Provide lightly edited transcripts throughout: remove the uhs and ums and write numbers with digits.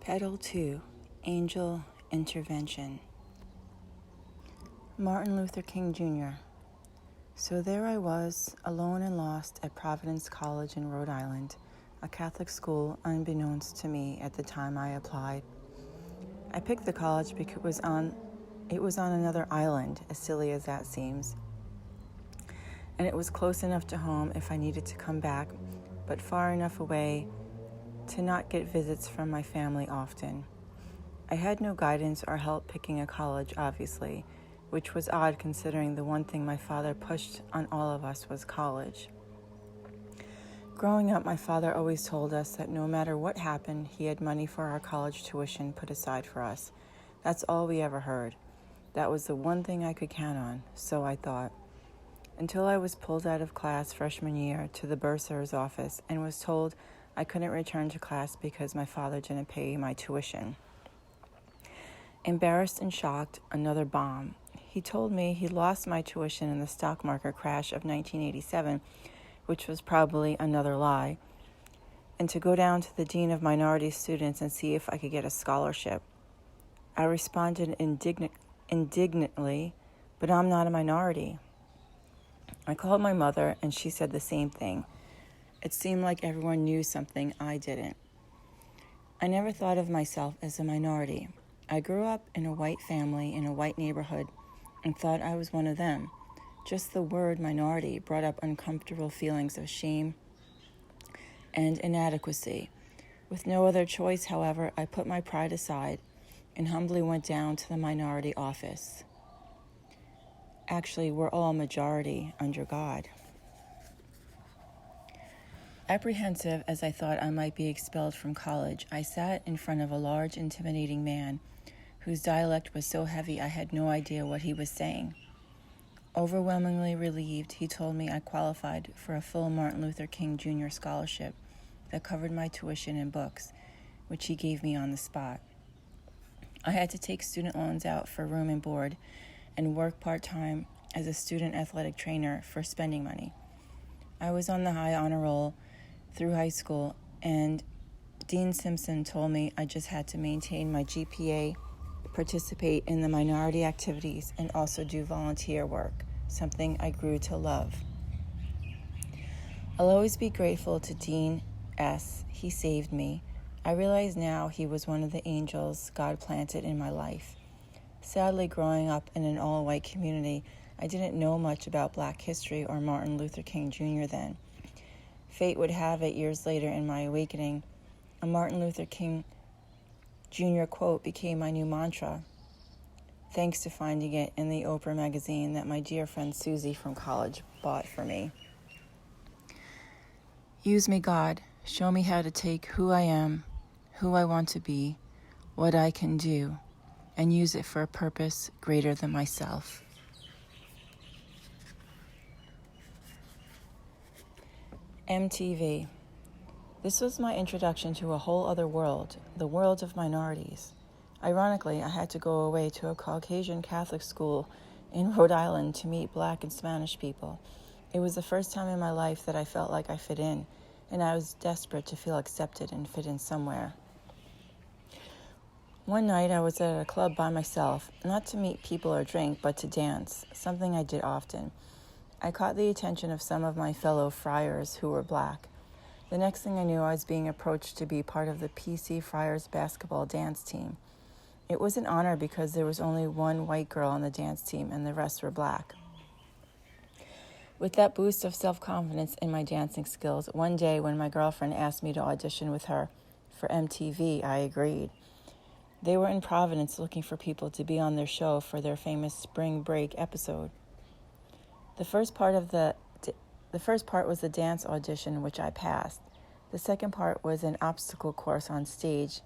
Petal 2, Angel Intervention. Martin Luther King Jr. So there I was, alone and lost at Providence College in Rhode Island, a Catholic school unbeknownst to me at the time I applied. I picked the college because it was on another island, as silly as that seems. And it was close enough to home if I needed to come back, but far enough away to not get visits from my family often. I had no guidance or help picking a college, obviously, which was odd considering the one thing my father pushed on all of us was college. Growing up, my father always told us that no matter what happened, he had money for our college tuition put aside for us. That's all we ever heard. That was the one thing I could count on, so I thought. Until I was pulled out of class freshman year to the bursar's office and was told I couldn't return to class because my father didn't pay my tuition. Embarrassed and shocked, another bomb. He told me he lost my tuition in the stock market crash of 1987, which was probably another lie, and to go down to the dean of minority students and see if I could get a scholarship. I responded indignantly, but I'm not a minority. I called my mother, and she said the same thing. It seemed like everyone knew something I didn't. I never thought of myself as a minority. I grew up in a white family in a white neighborhood and thought I was one of them. Just the word minority brought up uncomfortable feelings of shame and inadequacy. With no other choice, however, I put my pride aside and humbly went down to the minority office. Actually, we're all majority under God. Apprehensive as I thought I might be expelled from college, I sat in front of a large, intimidating man whose dialect was so heavy I had no idea what he was saying. Overwhelmingly relieved, he told me I qualified for a full Martin Luther King Jr. scholarship that covered my tuition and books, which he gave me on the spot. I had to take student loans out for room and board and work part-time as a student athletic trainer for spending money. I was on the high honor roll through high school, and Dean Simpson told me I just had to maintain my GPA, participate in the minority activities, and also do volunteer work, something I grew to love. I'll always be grateful to Dean S. He saved me. I realize now he was one of the angels God planted in my life. Sadly, growing up in an all-white community, I didn't know much about Black history or Martin Luther King Jr. then. Fate would have it years later in my awakening, a Martin Luther King Jr. quote became my new mantra, thanks to finding it in the Oprah magazine that my dear friend Susie from college bought for me. Use me, God. Show me how to take who I am, who I want to be, what I can do, and use it for a purpose greater than myself. MTV. This was my introduction to a whole other world, the world of minorities. Ironically, I had to go away to a Caucasian Catholic school in Rhode Island to meet Black and Spanish people. It was the first time in my life that I felt like I fit in, and I was desperate to feel accepted and fit in somewhere. One night I was at a club by myself, not to meet people or drink, but to dance, something I did often. I caught the attention of some of my fellow friars who were Black. The next thing I knew, I was being approached to be part of the PC Friars basketball dance team. It was an honor because there was only one white girl on the dance team and the rest were Black. With that boost of self-confidence in my dancing skills, one day when my girlfriend asked me to audition with her for MTV, I agreed. They were in Providence looking for people to be on their show for their famous spring break episode. The first part was the dance audition, which I passed. The second part was an obstacle course on stage,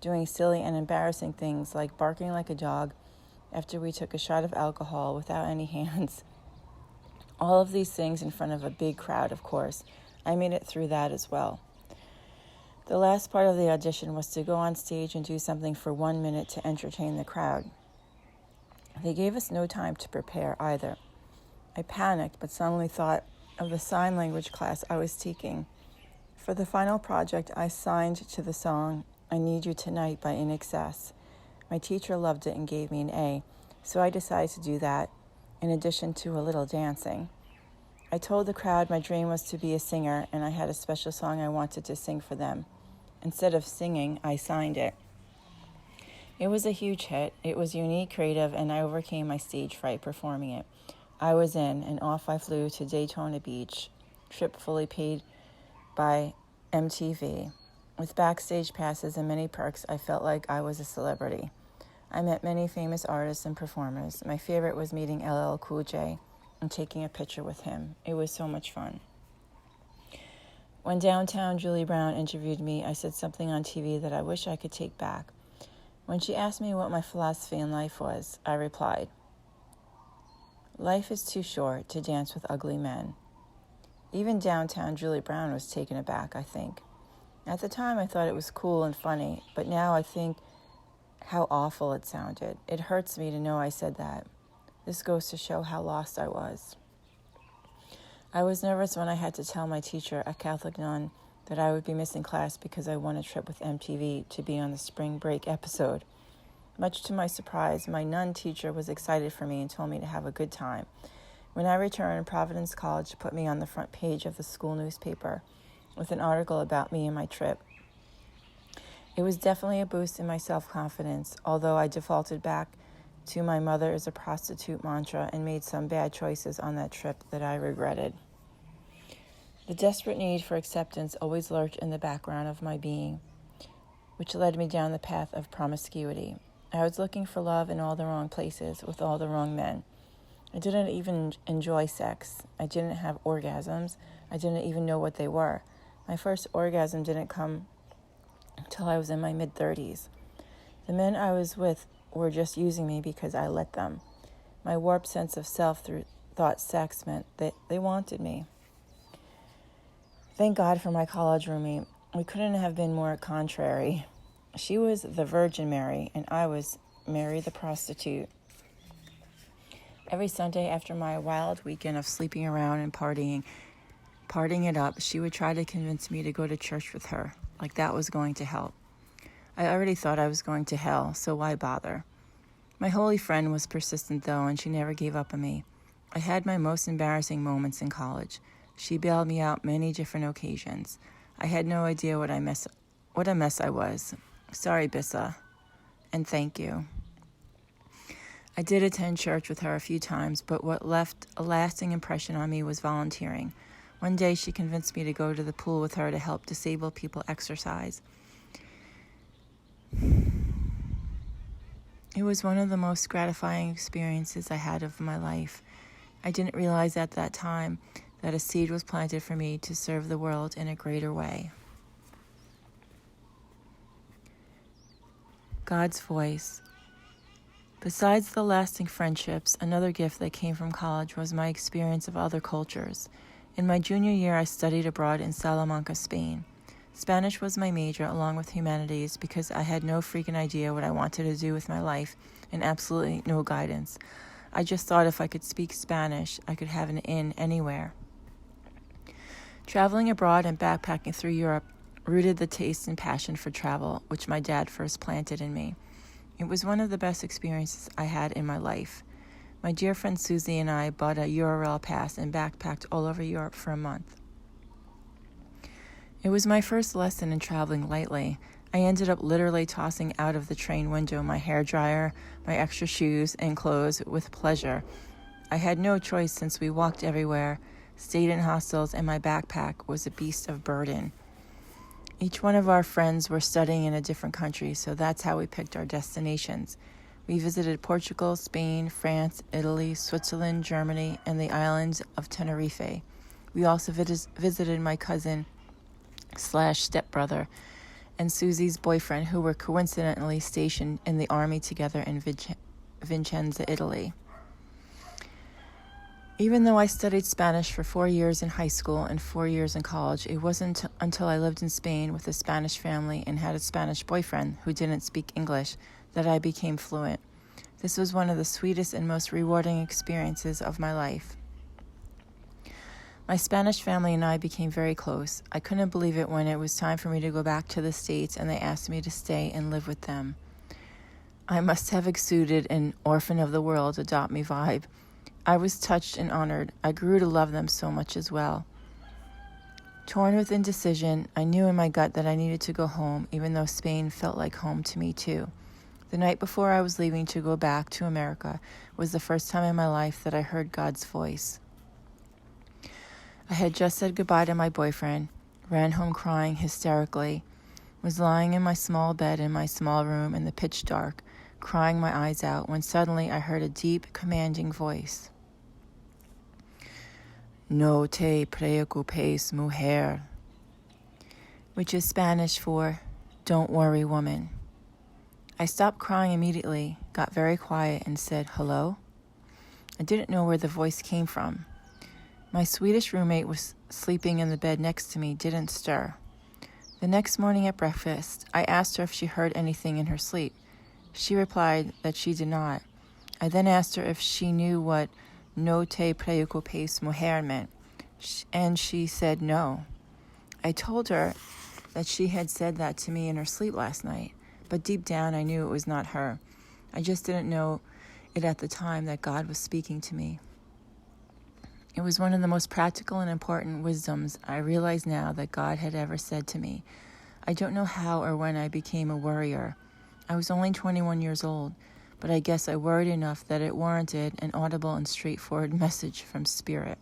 doing silly and embarrassing things like barking like a dog after we took a shot of alcohol without any hands. All of these things in front of a big crowd, of course. I made it through that as well. The last part of the audition was to go on stage and do something for 1 minute to entertain the crowd. They gave us no time to prepare either. I panicked, but suddenly thought of the sign language class I was taking. For the final project, I signed to the song I Need You Tonight by In Excess. My teacher loved it and gave me an A, so I decided to do that, in addition to a little dancing. I told the crowd my dream was to be a singer, and I had a special song I wanted to sing for them. Instead of singing, I signed it. It was a huge hit. It was unique, creative, and I overcame my stage fright performing it. I was in, and off I flew to Daytona Beach, trip fully paid by MTV. With backstage passes and many perks, I felt like I was a celebrity. I met many famous artists and performers. My favorite was meeting LL Cool J and taking a picture with him. It was so much fun. When downtown Julie Brown interviewed me, I said something on TV that I wish I could take back. When she asked me what my philosophy in life was, I replied, "Life is too short to dance with ugly men." Even downtown Julie Brown was taken aback, I think. At the time, I thought it was cool and funny, but now I think how awful it sounded. It hurts me to know I said that. This goes to show how lost I was. I was nervous when I had to tell my teacher, a Catholic nun, that I would be missing class because I won a trip with MTV to be on the spring break episode. Much to my surprise, my nun teacher was excited for me and told me to have a good time. When I returned, Providence College put me on the front page of the school newspaper with an article about me and my trip. It was definitely a boost in my self-confidence, although I defaulted back to my mother is a prostitute mantra and made some bad choices on that trip that I regretted. The desperate need for acceptance always lurked in the background of my being, which led me down the path of promiscuity. I was looking for love in all the wrong places with all the wrong men. I didn't even enjoy sex. I didn't have orgasms. I didn't even know what they were. My first orgasm didn't come until I was in my mid-30s. The men I was with were just using me because I let them. My warped sense of self thought sex meant that they wanted me. Thank God for my college roommate. We couldn't have been more contrary. She was the Virgin Mary, and I was Mary the prostitute. Every Sunday after my wild weekend of sleeping around and partying it up, she would try to convince me to go to church with her, like that was going to help. I already thought I was going to hell, so why bother? My holy friend was persistent, though, and she never gave up on me. I had my most embarrassing moments in college. She bailed me out many different occasions. I had no idea what a mess I was. Sorry, Bissa, and thank you. I did attend church with her a few times, but what left a lasting impression on me was volunteering. One day she convinced me to go to the pool with her to help disabled people exercise. It was one of the most gratifying experiences I had of my life. I didn't realize at that time that a seed was planted for me to serve the world in a greater way. God's voice. Besides the lasting friendships, another gift that came from college was my experience of other cultures. In my junior year, I studied abroad in Salamanca, Spain. Spanish was my major, along with humanities, because I had no freaking idea what I wanted to do with my life and absolutely no guidance. I just thought if I could speak Spanish, I could have an in anywhere. Traveling abroad and backpacking through Europe rooted the taste and passion for travel, which my dad first planted in me. It was one of the best experiences I had in my life. My dear friend Susie and I bought a URL pass and backpacked all over Europe for a month. It was my first lesson in traveling lightly. I ended up literally tossing out of the train window my hairdryer, my extra shoes, and clothes with pleasure. I had no choice since we walked everywhere, stayed in hostels, and my backpack was a beast of burden. Each one of our friends were studying in a different country, so that's how we picked our destinations. We visited Portugal, Spain, France, Italy, Switzerland, Germany, and the islands of Tenerife. We also visited my cousin/stepbrother and Susie's boyfriend, who were coincidentally stationed in the army together in Vicenza, Italy. Even though I studied Spanish for 4 years in high school and 4 years in college, it wasn't until I lived in Spain with a Spanish family and had a Spanish boyfriend who didn't speak English that I became fluent. This was one of the sweetest and most rewarding experiences of my life. My Spanish family and I became very close. I couldn't believe it when it was time for me to go back to the States and they asked me to stay and live with them. I must have exuded an orphan of the world, adopt me vibe. I was touched and honored. I grew to love them so much as well. Torn with indecision, I knew in my gut that I needed to go home, even though Spain felt like home to me too. The night before I was leaving to go back to America was the first time in my life that I heard God's voice. I had just said goodbye to my boyfriend, ran home crying hysterically, was lying in my small bed in my small room in the pitch dark, crying my eyes out, when suddenly I heard a deep, commanding voice. No te preocupes, mujer, which is Spanish for, don't worry, woman. I stopped crying immediately, got very quiet, and said, hello? I didn't know where the voice came from. My Swedish roommate was sleeping in the bed next to me, didn't stir. The next morning at breakfast, I asked her if she heard anything in her sleep. She replied that she did not. I then asked her if she knew what no te preocupes, mujer meant, and she said no. I told her that she had said that to me in her sleep last night, but deep down I knew it was not her. I just didn't know it at the time that God was speaking to me. It was one of the most practical and important wisdoms I realize now that God had ever said to me. I don't know how or when I became a worrier. I was only 21 years old, but I guess I worried enough that it warranted an audible and straightforward message from Spirit.